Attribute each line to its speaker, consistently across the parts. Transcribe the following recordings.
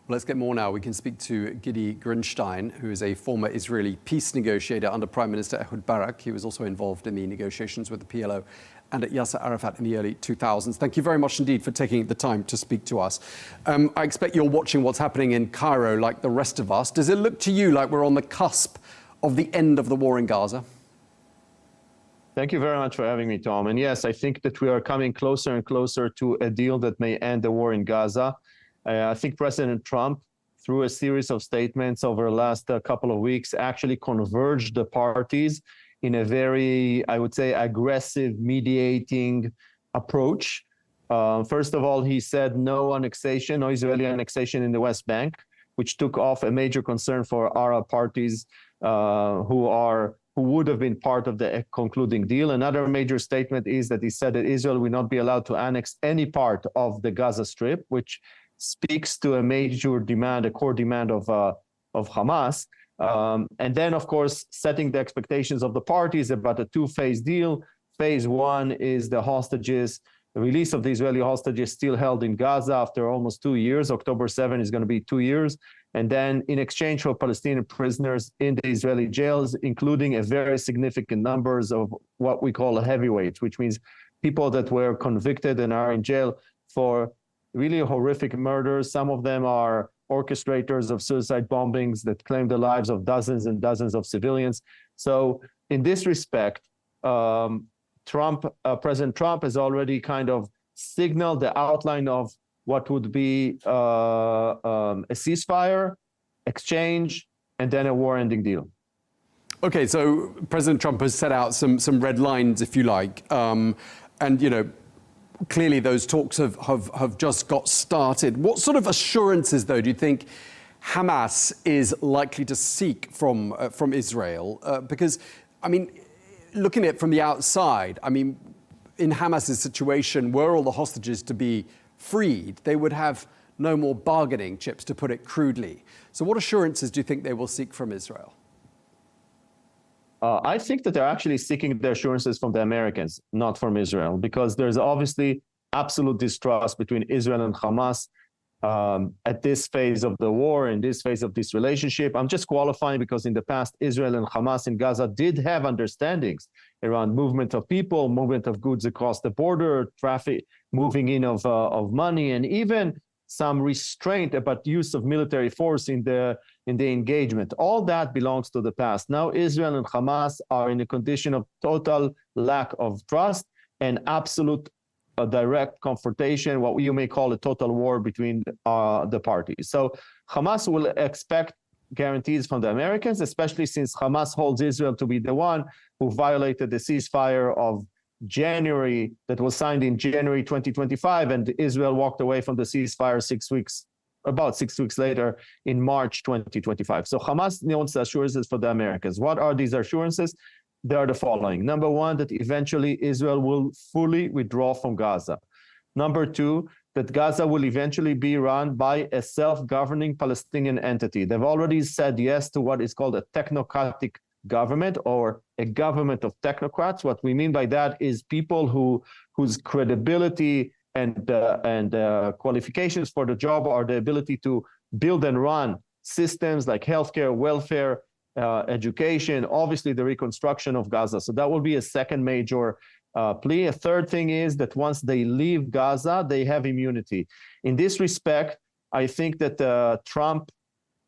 Speaker 1: Well, let's get more now. We can speak to Gidi Grinstein, who is a former Israeli peace negotiator under Prime Minister Ehud Barak. He was also involved in the negotiations with the PLO and at Yasser Arafat in the early 2000s. Thank you very much indeed for taking the time to speak to us. I expect you're watching what's happening in Cairo like the rest of us. Does it look to you like we're on the cusp of the end of the war in Gaza?
Speaker 2: Thank you very much for having me, Tom. And yes, I think that we are coming closer and closer to a deal that may end the war in Gaza. I think President Trump, through a series of statements over the last couple of weeks, actually converged the parties in a very, I would say, aggressive mediating approach. First of all, he said no annexation, no Israeli annexation in the West Bank, which took off a major concern for Arab parties who would have been part of the concluding deal. Another major statement is that he said that Israel will not be allowed to annex any part of the Gaza Strip, which speaks to a major demand, a core demand of Hamas. And then, of course, setting the expectations of the parties about a two-phase deal. Phase one is the hostages, the release of the Israeli hostages still held in Gaza after almost 2 years. October 7 is going to be 2 years. And then in exchange for Palestinian prisoners in the Israeli jails, including a very significant numbers of what we call heavyweights, which means people that were convicted and are in jail for really horrific murders. Some of them are orchestrators of suicide bombings that claim the lives of dozens and dozens of civilians. So in this respect, President Trump has already kind of signaled the outline of what would be a ceasefire, exchange, and then a war-ending deal.
Speaker 1: Okay, so President Trump has set out some red lines, if you like, and you know, clearly those talks have just got started. What sort of assurances, though, do you think Hamas is likely to seek from Israel? Because, I mean, looking at it from the outside, I mean, in Hamas's situation, were all the hostages to be freed, they would have no more bargaining chips, to put it crudely. So what assurances do you think they will seek from Israel?
Speaker 2: I think that they're actually seeking the assurances from the Americans, not from Israel, because there's obviously absolute distrust between Israel and Hamas at this phase of the war, in this phase of this relationship. I'm just qualifying because in the past, Israel and Hamas in Gaza did have understandings around movement of people, movement of goods across the border, traffic, moving in of money, and even some restraint about use of military force in the engagement. All that belongs to the past. Now Israel and Hamas are in a condition of total lack of trust and absolute direct confrontation, what you may call a total war between the parties. So Hamas will expect guarantees from the Americans, especially since Hamas holds Israel to be the one who violated the ceasefire of January that was signed in January 2025, and Israel walked away from the ceasefire about 6 weeks later in March 2025. So Hamas wants assurances for the Americans. What are these assurances? They are the following. Number one, that eventually Israel will fully withdraw from Gaza. Number two, that Gaza will eventually be run by a self-governing Palestinian entity. They've already said yes to what is called a technocratic government, or a government of technocrats. What we mean by that is people whose credibility and qualifications for the job are the ability to build and run systems like healthcare, welfare, education, obviously the reconstruction of Gaza. So that will be a second major plea. A third thing is that once they leave Gaza, they have immunity. In this respect, I think that Trump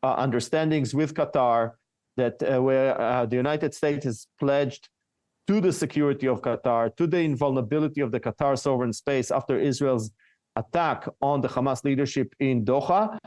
Speaker 2: understandings with Qatar, that where the United States has pledged to the security of Qatar, to the invulnerability of the Qatar sovereign space after Israel's attack on the Hamas leadership in Doha,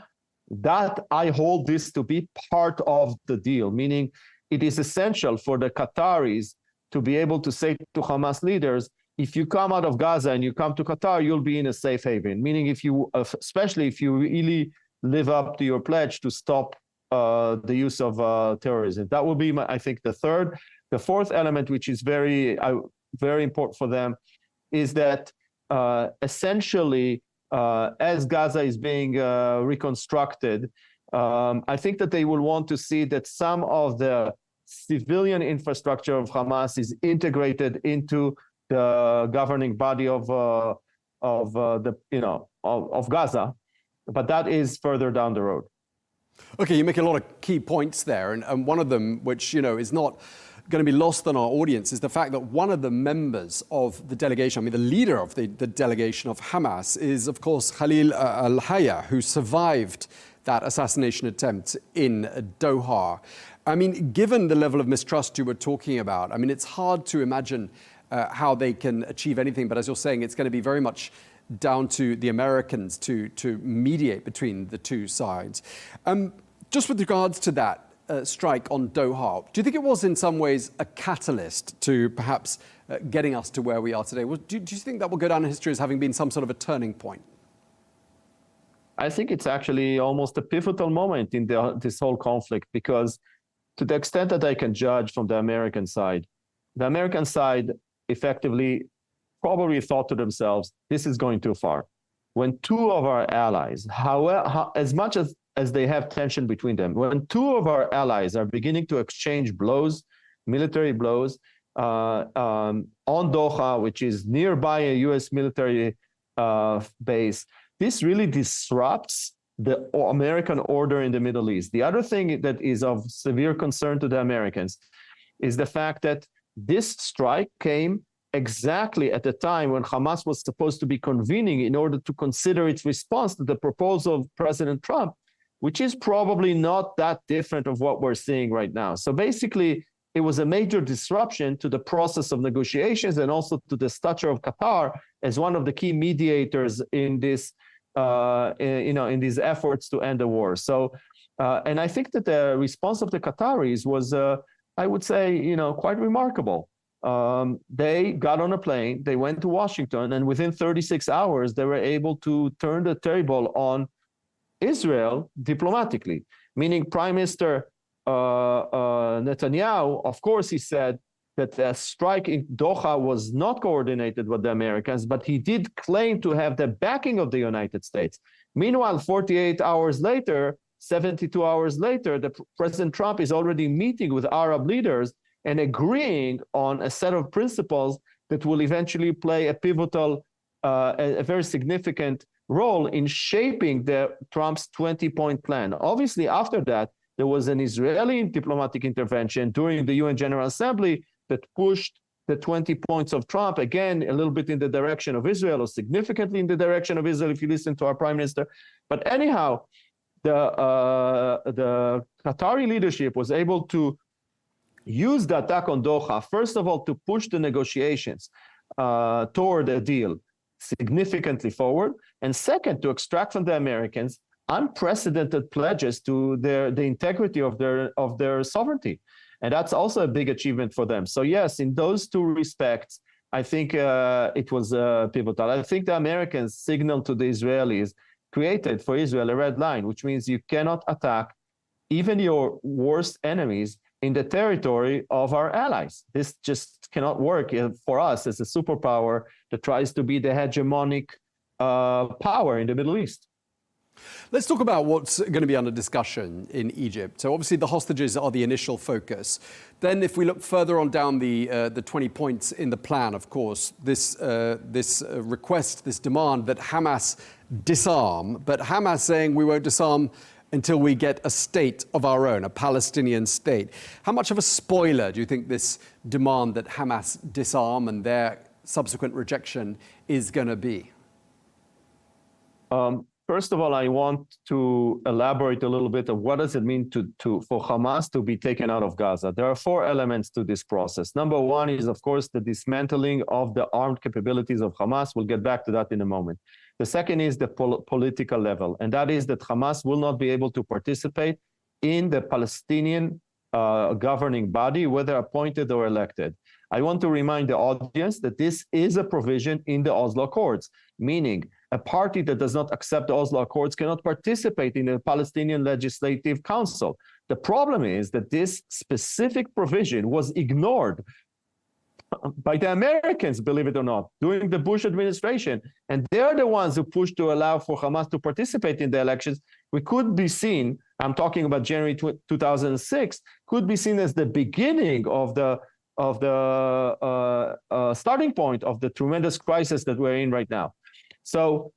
Speaker 2: that I hold this to be part of the deal, meaning it is essential for the Qataris to be able to say to Hamas leaders, if you come out of Gaza and you come to Qatar, you'll be in a safe haven, meaning if you, especially if you really live up to your pledge to stop the use of terrorism. That will be, I think, the third. The fourth element, which is very important for them, is that essentially, as Gaza is being reconstructed, I think that they will want to see that some of the civilian infrastructure of Hamas is integrated into the governing body of Gaza. But that is further down the road.
Speaker 1: Okay, you make a lot of key points there, and one of them, which is not going to be lost on our audience, is the fact that one of the members of the delegation, I mean, the leader of the delegation of Hamas, is of course Khalil al-Hayya, who survived that assassination attempt in Doha. I mean, given the level of mistrust you were talking about, I mean, it's hard to imagine how they can achieve anything. But as you're saying, it's going to be very much down to the Americans to mediate between the two sides. Just with regards to that strike on Doha, do you think it was in some ways a catalyst to perhaps getting us to where we are today? Do you think that will go down in history as having been some sort of a turning point?
Speaker 2: I think it's actually almost a pivotal moment in this whole conflict, because to the extent that I can judge from the American side effectively probably thought to themselves, this is going too far. When two of our allies, as much as they have tension between them, when two of our allies are beginning to exchange blows, military blows, on Doha, which is nearby a US military base, this really disrupts the American order in the Middle East. The other thing that is of severe concern to the Americans is the fact that this strike came exactly at the time when Hamas was supposed to be convening in order to consider its response to the proposal of President Trump, which is probably not that different of what we're seeing right now. So basically, it was a major disruption to the process of negotiations and also to the stature of Qatar as one of the key mediators in this, in these efforts to end the war. So, and I think that the response of the Qataris was, I would say, quite remarkable. They got on a plane, they went to Washington, and within 36 hours, they were able to turn the table on Israel diplomatically, meaning Prime Minister Netanyahu, of course, he said that the strike in Doha was not coordinated with the Americans, but he did claim to have the backing of the United States. Meanwhile, 48 hours later, 72 hours later, President Trump is already meeting with Arab leaders and agreeing on a set of principles that will eventually play a pivotal, a very significant role in shaping Trump's 20-point plan. Obviously, after that, there was an Israeli diplomatic intervention during the UN General Assembly that pushed the 20 points of Trump, again, a little bit in the direction of Israel, or significantly in the direction of Israel, if you listen to our prime minister. But anyhow, the Qatari leadership was able to use the attack on Doha, first of all, to push the negotiations toward a deal significantly forward, and second, to extract from the Americans unprecedented pledges to the integrity of their sovereignty. And that's also a big achievement for them. So yes, in those two respects, I think it was pivotal. I think the Americans signaled to the Israelis, created for Israel a red line, which means you cannot attack even your worst enemies in the territory of our allies. This just cannot work for us as a superpower that tries to be the hegemonic power in the Middle East.
Speaker 1: Let's talk about what's going to be under discussion in Egypt. So obviously the hostages are the initial focus. Then if we look further on down the 20 points in the plan, of course, this request, this demand that Hamas disarm, but Hamas saying we won't disarm until we get a state of our own, a Palestinian state. How much of a spoiler do you think this demand that Hamas disarm and their subsequent rejection is going to be?
Speaker 2: First of all, I want to elaborate a little bit of what does it mean for Hamas to be taken out of Gaza. There are four elements to this process. Number one is, of course, the dismantling of the armed capabilities of Hamas. We'll get back to that in a moment. The second is the political level, and that is that Hamas will not be able to participate in the Palestinian governing body, whether appointed or elected. I want to remind the audience that this is a provision in the Oslo Accords, meaning a party that does not accept the Oslo Accords cannot participate in the Palestinian Legislative Council. The problem is that this specific provision was ignored by the Americans, believe it or not, during the Bush administration. And they're the ones who pushed to allow for Hamas to participate in the elections. We could be seen, I'm talking about January 2006, could be seen as the beginning of the starting point of the tremendous crisis that we're in right now. So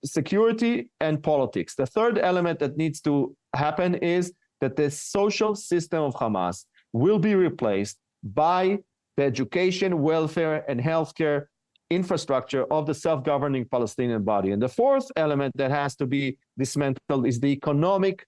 Speaker 2: security and politics. The third element that needs to happen is that the social system of Hamas will be replaced by the education, welfare, and healthcare infrastructure of the self-governing Palestinian body. And the fourth element that has to be dismantled is the economic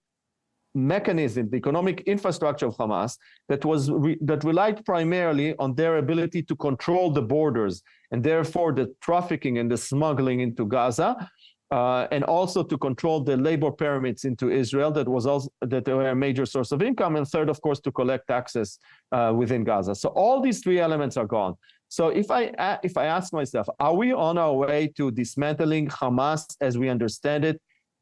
Speaker 2: mechanism, the economic infrastructure of Hamas that relied primarily on their ability to control the borders and therefore the trafficking and the smuggling into Gaza, and also to control the labor pyramids into Israel that were a major source of income, and third, of course, to collect taxes within Gaza. So all these three elements are gone. So if I ask myself, are we on our way to dismantling Hamas as we understand it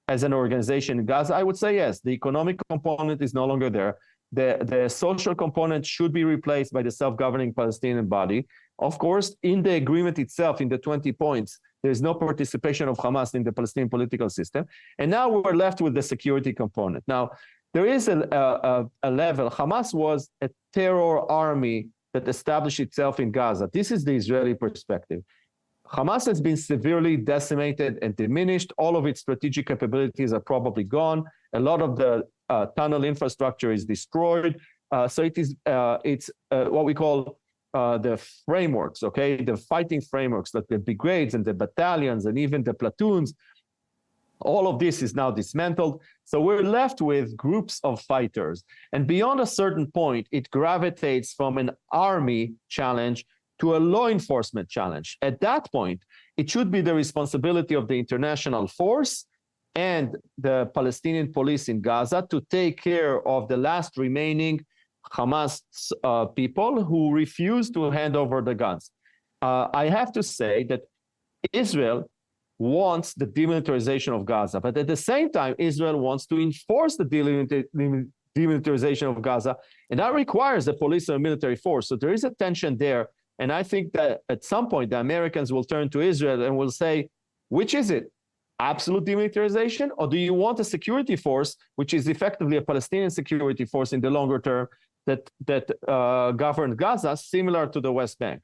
Speaker 2: as an organization in Gaza? I would say yes. The economic component is no longer there. The social component should be replaced by the self-governing Palestinian body. Of course, in the agreement itself, in the 20 points, there's no participation of Hamas in the Palestinian political system. And now we're left with the security component. Now, there is a level. Hamas was a terror army that established itself in Gaza. This is the Israeli perspective. Hamas has been severely decimated and diminished. All of its strategic capabilities are probably gone. A lot of the tunnel infrastructure is destroyed. So it's what we call the frameworks, okay? The fighting frameworks, like the brigades and the battalions and even the platoons. All of this is now dismantled. So we're left with groups of fighters. And beyond a certain point, it gravitates from an army challenge to a law enforcement challenge. At that point, it should be the responsibility of the international force and the Palestinian police in Gaza to take care of the last remaining Hamas people who refuse to hand over the guns. I have to say that Israel wants the demilitarization of Gaza, but at the same time, Israel wants to enforce the demilitarization of Gaza, and that requires the police and military force. So there is a tension there, and I think that at some point, the Americans will turn to Israel and will say, which is it? Absolute demilitarization, or do you want a security force, which is effectively a Palestinian security force in the longer term that governed Gaza, similar to the West Bank?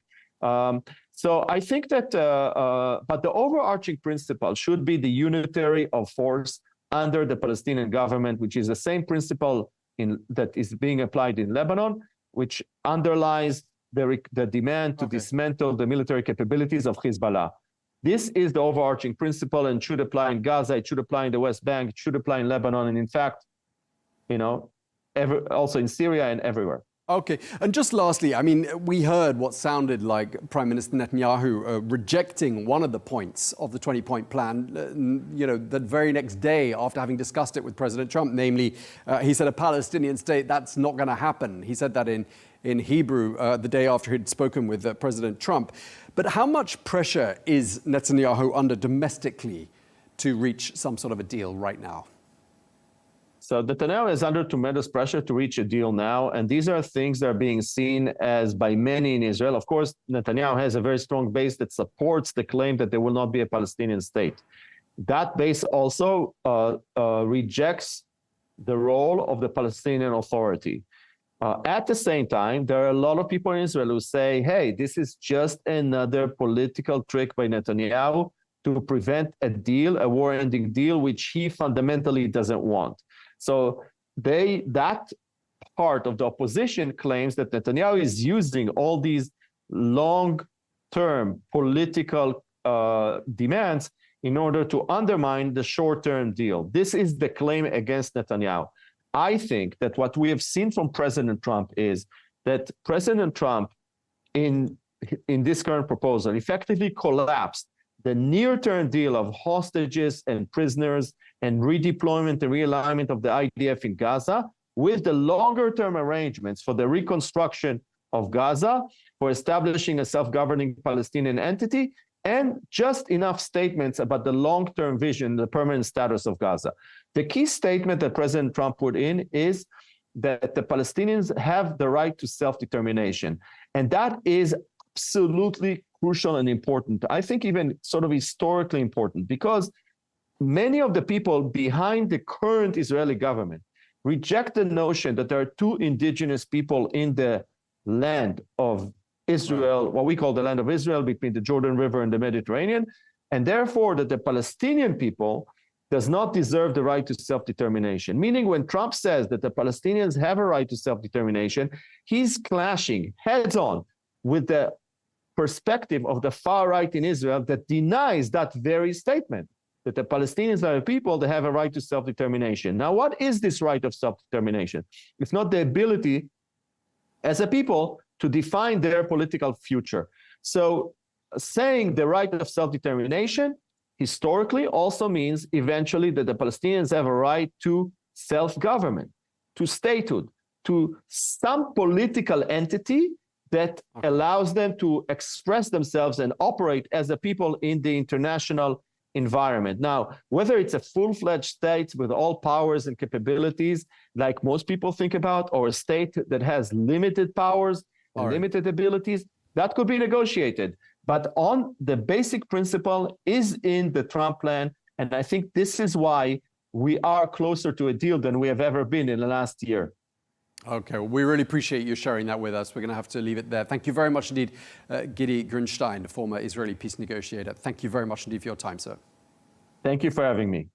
Speaker 2: So I think that, but the overarching principle should be the unitary of force under the Palestinian government, which is the same principle that is being applied in Lebanon, which underlies the demand to dismantle the military capabilities of Hezbollah. This is the overarching principle and should apply in Gaza, it should apply in the West Bank, it should apply in Lebanon, and in fact, also in Syria and everywhere.
Speaker 1: Okay, and just lastly, I mean, we heard what sounded like Prime Minister Netanyahu rejecting one of the points of the 20-point plan, that very next day after having discussed it with President Trump. Namely, he said a Palestinian state, that's not going to happen. He said that in Hebrew the day after he'd spoken with President Trump. But how much pressure is Netanyahu under domestically to reach some sort of a deal right now?
Speaker 2: So Netanyahu is under tremendous pressure to reach a deal now, and these are things that are being seen as by many in Israel. Of course, Netanyahu has a very strong base that supports the claim that there will not be a Palestinian state. That base also rejects the role of the Palestinian Authority. At the same time, there are a lot of people in Israel who say, hey, this is just another political trick by Netanyahu to prevent a deal, a war-ending deal, which he fundamentally doesn't want. So that part of the opposition claims that Netanyahu is using all these long-term political demands in order to undermine the short-term deal. This is the claim against Netanyahu. I think that what we have seen from President Trump is that President Trump, in this current proposal, effectively collapsed the near-term deal of hostages and prisoners and redeployment and realignment of the IDF in Gaza with the longer-term arrangements for the reconstruction of Gaza, for establishing a self-governing Palestinian entity, and just enough statements about the long-term vision, the permanent status of Gaza. The key statement that President Trump put in is that the Palestinians have the right to self-determination. And that is absolutely crucial and important. I think even sort of historically important, because many of the people behind the current Israeli government reject the notion that there are two indigenous people in the land of Israel, what we call the land of Israel, between the Jordan River and the Mediterranean, and therefore that the Palestinian people does not deserve the right to self-determination. Meaning when Trump says that the Palestinians have a right to self-determination, he's clashing heads-on with the perspective of the far right in Israel that denies that very statement, that the Palestinians are a people that have a right to self-determination. Now, what is this right of self-determination? It's not the ability as a people to define their political future. So saying the right of self-determination historically also means eventually that the Palestinians have a right to self-government, to statehood, to some political entity that allows them to express themselves and operate as a people in the international environment. Now, whether it's a full-fledged state with all powers and capabilities, like most people think about, or a state that has limited powers and limited abilities, that could be negotiated. But on the basic principle is in the Trump plan. And I think this is why we are closer to a deal than we have ever been in the last year.
Speaker 1: Okay, well, we really appreciate you sharing that with us. We're going to have to leave it there. Thank you very much indeed, Gidi Grinstein, the former Israeli peace negotiator. Thank you very much indeed for your time, sir.
Speaker 2: Thank you for having me.